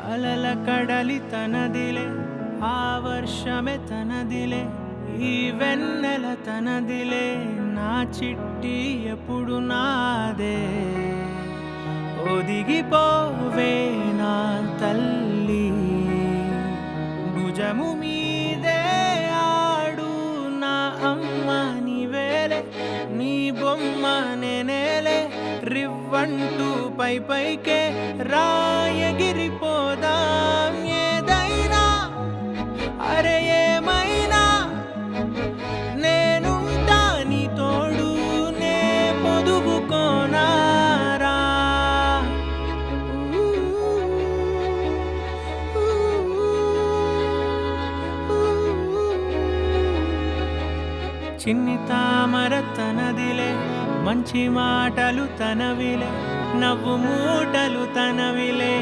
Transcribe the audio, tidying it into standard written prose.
అలల కడలి తనదిలే, ఆ వర్షమే తనదిలే, ఈ వెన్నెల తనదిలే, నా చిట్టి ఎప్పుడు నాదే. ఒదిగిపోవే నా తల్లి, భుజము మీదే ఆడు నా అమ్మ నీవేలే, నీ బొమ్మ నేనేలే, రివ్వంటూ పై పైకే రాయగిరిపోదాం. ఏదైనా అరే ఏమైనా నేనుంటా నీ తోడు, నే పొదుగుకోనారా. చిన్ని తామర తనదిలే, మంచి మాటలు తనవిలే, నవ్వు మూటలు తనవిలే.